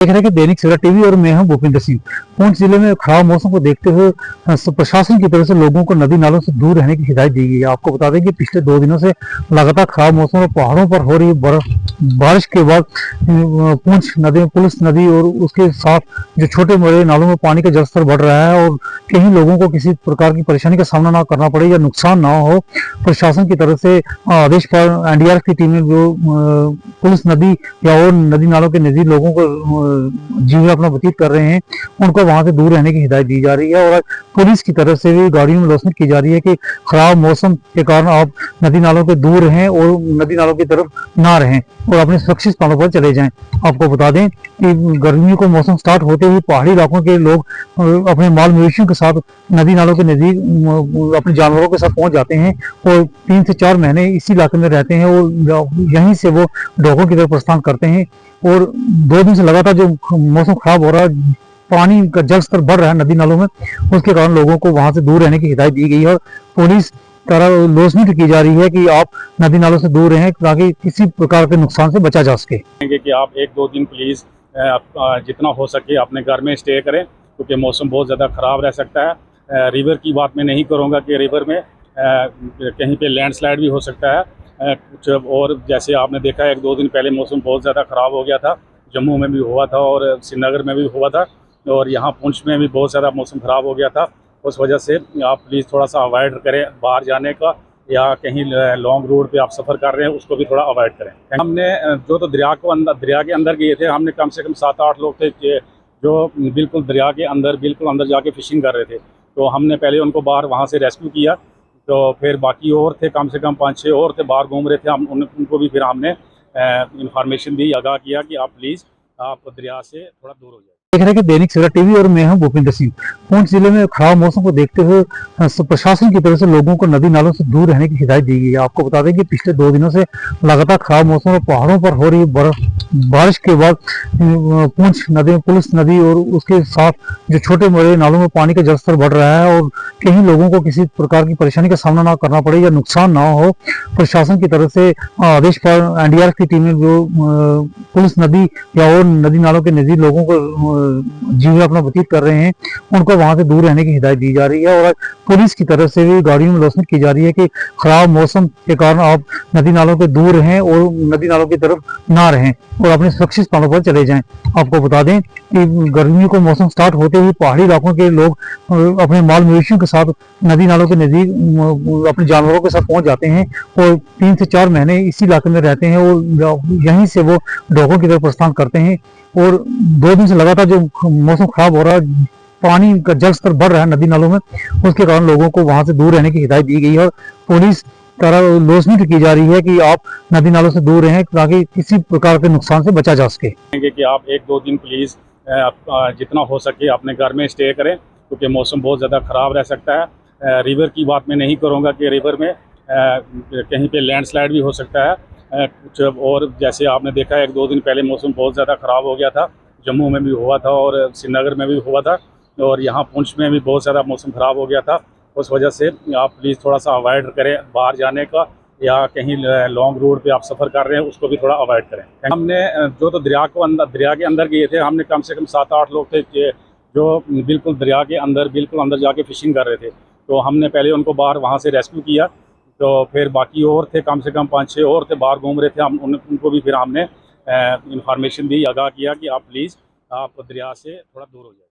देख रहे हैं कि दैनिक सवेरा टीवी और मैं हूं भूपिंदर सिंह। पुंछ जिले में खराब मौसम को देखते हुए प्रशासन की तरफ से लोगों को नदी नालों से दूर रहने की हिदायत दी गई है। आपको बता दें कि पिछले 2 दिनों से लगातार खराब मौसम और पहाड़ों पर हो रही बारिश के बाद पुंछ नदी, पुलिस नदी और उसके साथ जो छोटे बड़े नालों में पानी का जलस्तर बढ़ रहा है और कहीं लोगों को किसी प्रकार की परेशानी का सामना ना करना पड़े या नुकसान ना हो, प्रशासन की तरफ से आदेश पर एनडीआरएफ की टीमें जो पुलिस नदी या और नदी नालों के नजदीक लोगों को जीवन अपना व्यतीत कर रहे हैं, उनको वहां से दूर रहने की हिदायत दी जा रही है। और पुलिस की तरफ से भी गाड़ियों में लॉसमेंट की जा रही है कि खराब मौसम के कारण आप नदी नालों के दूर रहें और नदी नालों की तरफ ना रहें और अपने सुरक्षित स्थानों पर चले जाएं। आपको बता दें कि गर्मी को मौसम स्टार्ट होते ही पहाड़ी इलाकों के लोग अपने माल मवेशियों के साथ नदी नालों के नजदीक अपने जानवरों के साथ पहुंच जाते हैं और 3 से 4 महीने इसी इलाके में रहते हैं और यहीं से वो डॉगों की तरफ प्रस्थान करते हैं। और 2 दिन से लगातार जो मौसम खराब हो रहा है, पानी का जल स्तर बढ़ रहा है नदी नालों में, उसके कारण लोगों को वहां से दूर रहने की हिदायत दी गई है और पुलिस द्वारा लॉसमेंट की जा रही है कि आप नदी नालों से दूर रहें ताकि किसी प्रकार के नुकसान से बचा जा सके। कि आप 1-2 दिन प्लीज़ जितना हो सके अपने घर में स्टे करें, क्योंकि मौसम बहुत ज़्यादा ख़राब रह सकता है। रिवर की बात मैं नहीं करूँगा कि रिवर में कहीं पे लैंडस्लाइड भी हो सकता है कुछ, और जैसे आपने देखा 1-2 दिन पहले मौसम बहुत ज़्यादा ख़राब हो गया था, जम्मू में भी हुआ था और श्रीनगर में भी हुआ था और यहाँ पुंछ में भी बहुत ज़्यादा मौसम ख़राब हो गया था। उस वजह से आप प्लीज़ थोड़ा सा अवॉइड करें बाहर जाने का, या कहीं लॉन्ग रूट पे आप सफ़र कर रहे हैं उसको भी थोड़ा अवॉइड करें। हमने जो तो दरिया के अंदर गए थे, हमने कम से कम 7-8 लोग थे जो बिल्कुल दरिया के बिल्कुल अंदर जाके फ़िशिंग कर रहे थे, तो हमने पहले उनको बाहर वहाँ से रेस्क्यू किया। तो फिर बाकी और थे, कम से कम 5-6 और थे बाहर घूम रहे थे, उनको भी फिर हमने इंफॉर्मेशन दी, आगाह किया कि आप प्लीज़ आप दरिया से थोड़ा दूर हो जाए। देख रहे हैं कि दैनिक सवेरा टीवी और मैं हूं भूपिंदर सिंह। पुंछ जिले में खराब मौसम को देखते हुए प्रशासन की तरफ से लोगों को नदी नालों से दूर रहने की हिदायत दी गई है। आपको बता दें कि पिछले 2 दिनों से लगातार खराब मौसम और पहाड़ों पर हो रही बारिश के बाद पुंछ नदी, पुलिस नदी और उसके साथ जो छोटे बड़े नालों में पानी का जलस्तर बढ़ रहा है और कहीं लोगों को किसी प्रकार की परेशानी का सामना ना करना पड़े या नुकसान ना हो, प्रशासन की तरफ से आदेश पर एनडीआरएफ की टीमें जो पुलिस नदी या और नदी नालों के नजदीक लोगों को जीवन अपना व्यतीत कर रहे हैं, उनको वहां से दूर रहने की हिदायत दी जा रही है। और पुलिस की तरफ से भी गाड़ियों में लॉसमेंट की जा रही है कि खराब मौसम के कारण आप नदी नालों के दूर रहें और नदी नालों की तरफ ना रहें और अपने सुरक्षित स्थानों पर चले जाएं। आपको बता दें कि गर्मी को मौसम स्टार्ट होते ही पहाड़ी इलाकों के लोग अपने माल मवेशियों के साथ नदी नालों के नजदीक अपने जानवरों के साथ पहुंच जाते हैं और 3 से 4 महीने इसी इलाके में रहते हैं और यहीं से वो डॉगों की तरफ प्रस्थान करते हैं। और 2 दिन से लगातार जो मौसम खराब हो रहा है, पानी का जल स्तर बढ़ रहा है नदी नालों में, उसके कारण लोगों को वहां से दूर रहने की हिदायत दी गई है और पुलिस द्वारा लॉसमेंट की जा रही है कि आप नदी नालों से दूर रहें ताकि किसी प्रकार के नुकसान से बचा जा सके। कि आप 1-2 दिन प्लीज़ जितना हो सके अपने घर में स्टे करें, क्योंकि मौसम बहुत ज़्यादा ख़राब रह सकता है। रिवर की बात मैं नहीं करूँगा कि रिवर में कहीं पे लैंडस्लाइड भी हो सकता है कुछ, और जैसे आपने देखा 1-2 दिन पहले मौसम बहुत ज़्यादा ख़राब हो गया था, जम्मू में भी हुआ था और श्रीनगर में भी हुआ था और यहाँ पुंछ में भी बहुत ज़्यादा मौसम ख़राब हो गया था। उस वजह से आप प्लीज़ थोड़ा सा अवॉइड करें बाहर जाने का, या कहीं लॉन्ग रूट पे आप सफ़र कर रहे हैं उसको भी थोड़ा अवॉइड करें। हमने जो तो दरिया के अंदर गए थे, हमने कम से कम 7-8 लोग थे जो बिल्कुल दरिया के बिल्कुल अंदर जाके फ़िशिंग कर रहे थे, तो हमने पहले उनको बाहर वहाँ से रेस्क्यू किया। तो फिर बाकी और थे, कम से कम 5-6 और थे बाहर घूम रहे थे, उनको भी फिर हमने इंफॉर्मेशन दी, आगाह किया कि आप प्लीज़ आप दरिया से थोड़ा दूर हो जाए।